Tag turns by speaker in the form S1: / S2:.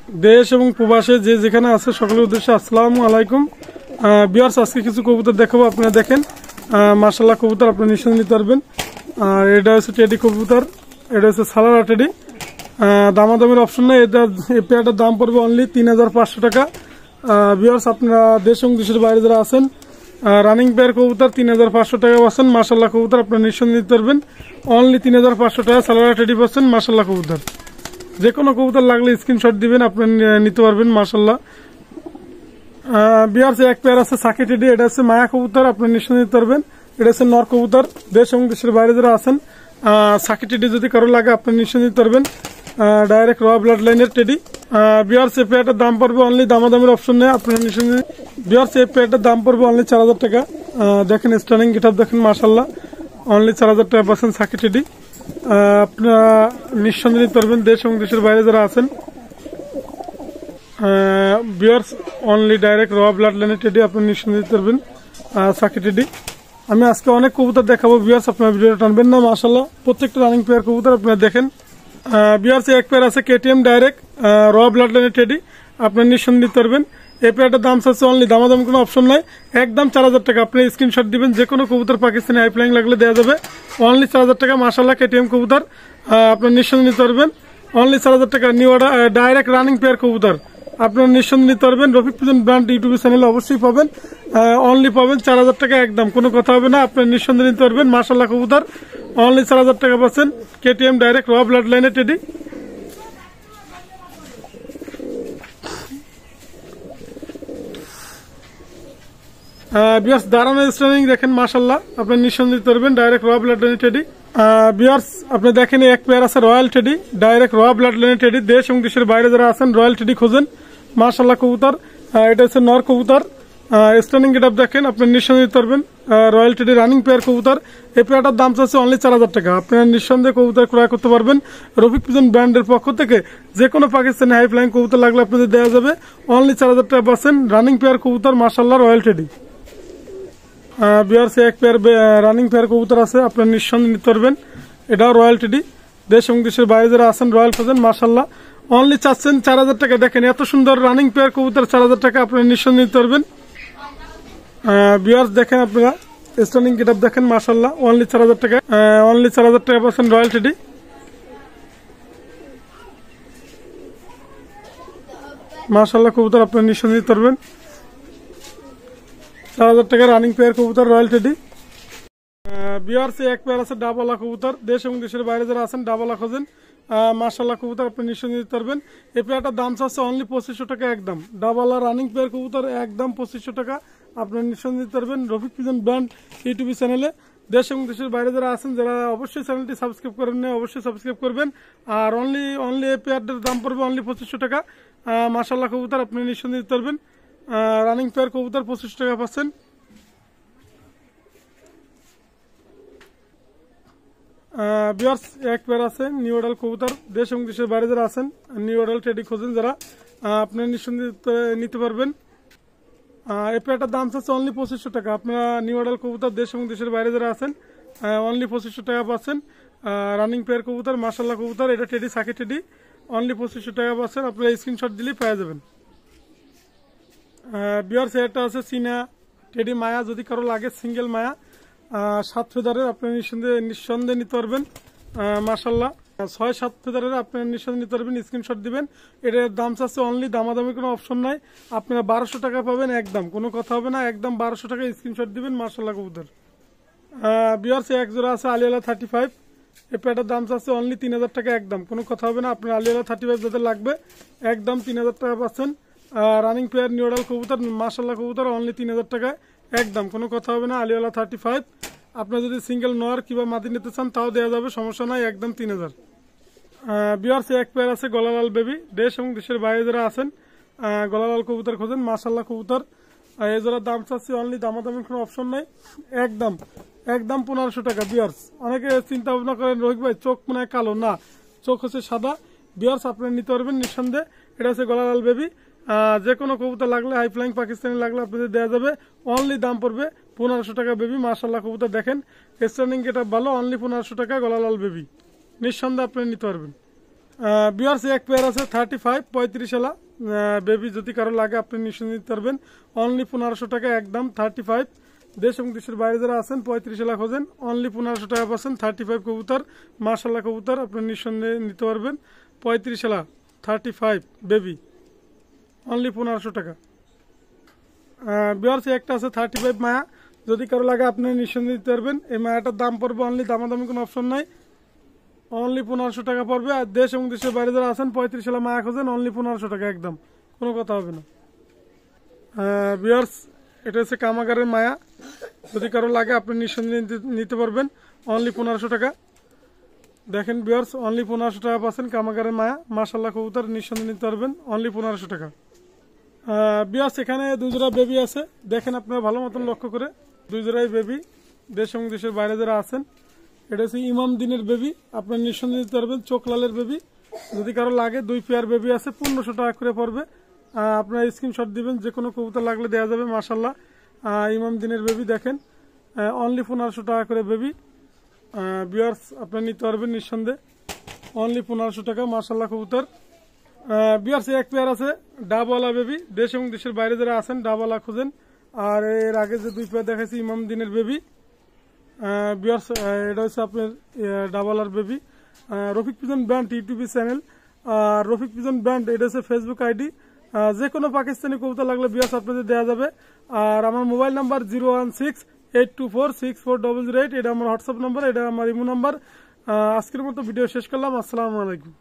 S1: দেশ এবং প্রবাসে যে যেখানে আছে সকলের উদ্দেশ্যে আসসালামু আলাইকুম। ভিউয়ার্স, আজকে কিছু কবুতর দেখাবো, আপনারা দেখেন। মাশাআল্লাহ কবুতর আপনি নিঃসন্দেহে নিতে পারবেন। আর এটা হচ্ছে টেডি কবুতর, এটা হচ্ছে সালারা টেডি। দামাদামের অপশন নেই, এটা এই পেয়ারটার দাম পড়বে অনলি 3500 টাকা। ভিউয়ার্স, আপনারা দেশ এবং দেশের বাইরে যারা আছেন, রানিং পেয়ার কবুতর 3500 টাকা পাচ্ছেন। মাশাআল্লাহ কবুতর আপনারা নিঃসন্দেহে নিতে পারবেন অনলি 3500 টাকা। সালারা টেডি পাচ্ছেন। মাশাআল্লাহ কবুতর যে কোনো কবুতর লাগলে স্ক্রিনশট দিবেন, আপনি নিতে পারবেন। মাশাআল্লাহ ভিউয়ার্স, এক পেয়ার আছে সাকি টেডি, এটা হচ্ছে মায়া কবুতর, আপনি নিঃসন্দেহে নিতে পারবেন। এটা হচ্ছে নর কবুতর। দেশ এবং দেশের বাইরে যারা আছেন, সাকি টেডি যদি কারো লাগে আপনি নিঃসন্দেহে নিতে পারবেন। ডাইরেক্ট র ব্লাড লাইনের টেডি। ভিউয়ার্স, এই পেয়ারটার দাম পড়বে অনলি, দামাদামের অপশন নেই, আপনারা নিঃসন্দেহে। ভিউয়ার্স, এই পেয়ারটার দাম পড়বে অনলি 4000 টাকা। দেখেন স্টার্নিং গেটআপ দেখেন, মাশাআল্লাহ অনলি 4000 টাকা পাচ্ছেন সাকি টেডি। আপনারা নিঃসন্দেহে নিতে পারবেন দেশ এবং দেশের বাইরে যারা আছেন। ভিউয়ার্স, অনলি ডাইরেক্ট র ব্লাড লাইনের টেডি আপনি নিঃসন্দেহে নিতে পারবেন সাকি টেডি। আমি আজকে অনেক কবুতর দেখাবো ভিউয়ার্স, আপনারা ভিডিওটা টানবেন না। মাশাআল্লাহ প্রত্যেকটা রানিং পেয়ার কবুতর আপনারা দেখেন। ভিউয়ার্স, এক পেয়ার আছে কেটিএম ডাইরেক্ট র ব্লাড লাইনের টেডি, আপনি নিঃসন্দেহে নিতে পারবেন। এই পেয়ারটার দাম আছে অনলি, দামাদাম কোনো অপশন নাই, একদম 4000 টাকা। আপনি স্ক্রিনশট দিবেন, যে কোনো কবুতর পাকিস্তানি হাইফ্লাইং লাগলে দেওয়া যাবে অনলি 4000 টাকা। মাশাআল্লাহ কেটিএম কবুতর আপনার নিঃসন্দেহে নিতে পারবেন অনলি 4000 টাকা। New order direct running pair কবুতর আপনার নিঃসন্দেহে নিতে পারবেন। রফিক পিজন ব্র্যান্ড ইউটিউব চ্যানেলে অবশ্যই পাবেন, অনলি পাবেন 4000 টাকা, একদম কোনো কথা হবে না, আপনার নিঃসন্দেহে নিতে পারবেন। মাশাআল্লাহ কবুতর অনলি 4000 টাকা পাচ্ছেন কেটিএম ডাইরেক্ট র ব্লাড লাইনের টেডি। ভিউয়ার্স, দাঁড়ানো স্ট্যান্ডিং দেখেন, মাশাআল্লাহ আপনি নিঃসন্দেহে নিতে পারবেন ডাইরেক্ট র ব্লাড লাইনের টেডি। ভিউয়ার্স, আপনি দেখেন এক পেয়ার আছে রয়্যাল টেডি, ডাইরেক্ট র ব্লাড লাইনের টেডি। দেশ এবং দেশের বাইরে যারা আছেন রয়্যাল টেডি খোঁজেন। মাশাআল্লাহ কবুতর এটা হচ্ছে নর কবুতর। স্ট্যান্ডিং গেটআপ দেখেন, আপনি নিঃসন্দেহে নিতে পারবেন রয়্যাল টেডি রানিং পেয়ার কবুতর। এই পেয়ারটার দাম চাচ্ছে অনলি 4000 টাকা। আপনারা নিঃসন্দেহে কবুতর ক্রয় করতে পারবেন রফিক পিজন ব্র্যান্ডের পক্ষ থেকে। যে কোনো পাকিস্তানি হাই ফ্লাইং কবুতর লাগলে আপনাদের দেওয়া যাবে অনলি 4000 টাকা পাচ্ছেন রানিং পেয়ার কবুতর। মাশাআল্লাহ রয়্যাল টেডি। ভিউয়ার্স, এক পেয়ার রানিং পেয়ার কবুতর আছে, আপনার নিঃসন্দেহে নিতে পারবেন, এটাও রয়্যাল টেডি। দেশ এবং দেশের বাইরে যারা আছেন রয়্যাল পাচ্ছেন। মাশাআল্লাহ অনলি চাচ্ছেন 4000 টাকা। দেখেন এত সুন্দর রানিং পেয়ার কবুতর 4000 টাকা আপনার নিঃসন্দেহে নিতে পারবেন। ভিউয়ার্স, দেখেন আপনারা স্টার্নিং গেটআপ দেখেন, মাশাআল্লাহ অনলি 4000 টাকা, অনলি 4000 টাকা পাচ্ছেন রয়্যাল টেডি। মাশাআল্লাহ কবুতর আপনার নিঃসন্দেহে নিতে পারবেন 4000 টাকা রানিং পেয়ার কবুতর রয়্যাল টেডি। ভিউয়ার্স, এক পেয়ার আছে ডাবলা কবুতর। দেশ এবং দেশের বাইরে যারা আছেন ডাবলা খোঁজেন। মাশাআল্লাহ কবুতর আপনি নিঃসন্দেহে নিতে পারবেন। এই পেয়ারটার দাম চাচ্ছে অনলি 2500 টাকা, একদম ডাবলা রানিং পেয়ার কবুতর, একদম 2500 টাকা আপনার নিঃসন্দেহে নিতে পারবেন রফিক পিজন ব্র্যান্ড ইউটিউব চ্যানেলে। দেশ এবং দেশের বাইরে যারা আছেন, যারা অবশ্যই চ্যানেলটি সাবস্ক্রাইব করেন না, অবশ্যই সাবস্ক্রাইব করবেন। আর অনলি এই পেয়ারটার দাম পড়বে অনলি 2500 টাকা। মাশাআল্লাহ কবুতর আপনি নিঃসন্দেহে নিতে পারবেন রানিং পেয়ার কবুতর 2500 টাকা পাচ্ছেন। ভিউয়ার্স, এক পেয়ার আছে নিউ অর্ডার কবুতর। দেশ এবং দেশের বাইরে যারা আছেন নিউ অর্ডার টেডি খোঁজেন যারা, আপনারা নিঃসন্দেহে নিতে পারবেন। এই পেয়ারটার দাম চাচ্ছে অনলি 2500 টাকা। আপনারা নিউ অর্ডার কবুতর দেশ এবং দেশের বাইরে যারা আছেন অনলি 2500 টাকা পাচ্ছেন রানিং পেয়ার কবুতর। মাশাআল্লাহ কবুতর এটা টেডি সাকি টেডি, অনলি 2500 টাকা পাচ্ছেন। আপনারা স্ক্রিনশট দিলেই পেয়ে যাবেন। ভিউয়ার্স, এটা আছে চীনা টেডি মায়া, যদি কারো লাগে সিঙ্গেল মায়া 7 ফেদারের আপনার নিঃসন্দেহে নিতে পারবেন। মাশাআল্লাহ 6-7 ফেদারের আপনার নিঃসন্দেহে নিতে পারবেন, স্ক্রিনশট দিবেন। এটার দাম চাচ্ছে অনলি, দামাদামি কোনো অপশন নাই, আপনারা 1200 টাকা পাবেন, একদম কোনো কথা হবে না, একদম 1200 টাকা স্ক্রিনশট দিবেন। মাশাআল্লাহ কবুতর। ভিউয়ার্স, এক জোড়া আছে আলিয়ালা 35, এই পেয়ারটার দাম চাচ্ছে অনলি 3000 টাকা, একদম কোনো কথা হবে না। আপনার আলিয়ালা 35 যাদের লাগবে একদম 3000 টাকা পাচ্ছেন রানিং পেয়ার নিউ অর্ডার কবুতর। মাশাআল্লাহ কবুতর অনলি 3000 টাকায়, একদম কোনো কথা হবে না। আলিয়ালা 35 আপনার যদি সিঙ্গেল নর কিংবা মাদি নিতে চান তাও দেওয়া যাবে, সমস্যা নাই, একদম 3000। ভিউয়ার্স, এক পেয়ার আছে গলালাল বেবি। দেশ এবং দেশের বাইরে যারা আছেন গলালাল কবুতর খোঁজেন। মাশাআল্লাহ কবুতর এই জোড়ার দাম চাচ্ছি অনলি, দামাদামি কোনো অপশন নাই, একদম 1500 টাকা। ভিউয়ার্স, অনেকে চিন্তা ভাবনা করেন রোহিত ভাই চোখ মনে হয় কালো, না, চোখ হচ্ছে সাদা। ভিউয়ার্স, আপনারা নিতে পারবেন নিঃসন্দেহে। এটা হচ্ছে গলালাল বেবি। যে কোনো কবুতর লাগলে হাই ফ্লাইং পাকিস্তানি লাগলে আপনাদের দেওয়া যাবে অনলি, দাম পড়বে 1500 টাকা বেবি। মাশাআল্লাহ কবুতর দেখেন স্টার্নিং গেটআপ ভালো, অনলি 1500 টাকা গলালাল বেবি, নিঃসন্দেহে আপনি নিতে পারবেন। বিয়ার্স এক পেয়ার আছে 35 35 এলা বেবি, যদি কারো লাগে আপনি নিশ্চয় নিতে পারবেন। অনলি 1500 টাকা একদম 35। দেশ এবং দেশের বাইরে যারা আছেন 35 এলা খোঁজেন, অনলি 1500 টাকা পাচ্ছেন 35 কবুতর। মাশাআল্লাহ কবুতর আপনি নিঃসন্দেহে নিতে পারবেন। 35 এলা 35 বেবি, অনলি 1500 টাকা। বিয়ার্স একটা আছে 35 মায়া, যদি কারো লাগে আপনি নিঃসন্দেহে নিতে পারবেন। এই মায়াটার দাম পড়বে অনলি, দামাদামি কোনো অপশন নাই, অনলি 1500 টাকা পড়বে। আর দেশ এবং দেশের বাইরে যারা আছেন 35 এলা মায়া খোঁজেন, অনলি 1500 টাকা একদম, কোনো কথা হবে না। বিয়ার্স এটা হচ্ছে কামাগারের মায়া, যদি কারো লাগে আপনি নিঃসন্দেহে নিতে পারবেন, অনলি 1500 টাকা। দেখেন বিয়ার্স অনলি 1500 টাকা পাচ্ছেন কামাগারের মায়া। মাশাআল্লাহ কবুতর নিঃসন্দেহে নিতে পারবেন, অনলি 1500 টাকা। বিয়ার্স এখানে 2 জোড়া বেবি আছে, দেখেন আপনারা ভালো মতন লক্ষ্য করে, 2 জোড়াই বেবি। দেশ এবং দেশের বাইরে যারা আছেন, এটা হচ্ছে ইমাম দিনের বেবি, আপনার নিঃসন্দেহে নিতে পারবেন, চোখ লালের বেবি। যদি কারো লাগে 2 পেয়ার বেবি আছে, 1500 টাকা করে পড়বে। আপনার স্ক্রিনশট দিবেন, যে কোনো কবুতর লাগলে দেওয়া যাবে। মাশাআল্লাহ ইমাম দিনের বেবি দেখেন, অনলি 1500 টাকা করে বেবি। বিয়ার্স আপনার নিতে পারবেন নিঃসন্দেহে, অনলি 1500 টাকা। মাশাআল্লাহ কবুতর। বিয়ার্স এক পেয়ার আছে ডাবওয়ালা বেবি, দেশ এবং দেশের বাইরে যারা আছেন ডাবওয়ালা খুঁজেন। আর এর আগে যে 2 পেয়ার দেখাচ্ছি ইমাম দিনের বেবি, বিয়ার্স এটা হচ্ছে আপনার ডাবওয়ালার baby. Rafiq pigeon brand YouTube channel, আর রফিক পিজন ব্র্যান্ড এটা হচ্ছে ফেসবুক আইডি। যে কোনো পাকিস্তানি কবুতর লাগলে বিয়ার্স আপনাদের দেওয়া যাবে। আর আমার মোবাইল নাম্বার 01682464008, এটা আমার হোয়াটসঅ্যাপ নাম্বার, এটা আমার ইমো নাম্বার। আজকের মতো ভিডিও শেষ করলাম। আসসালামু আলাইকুম।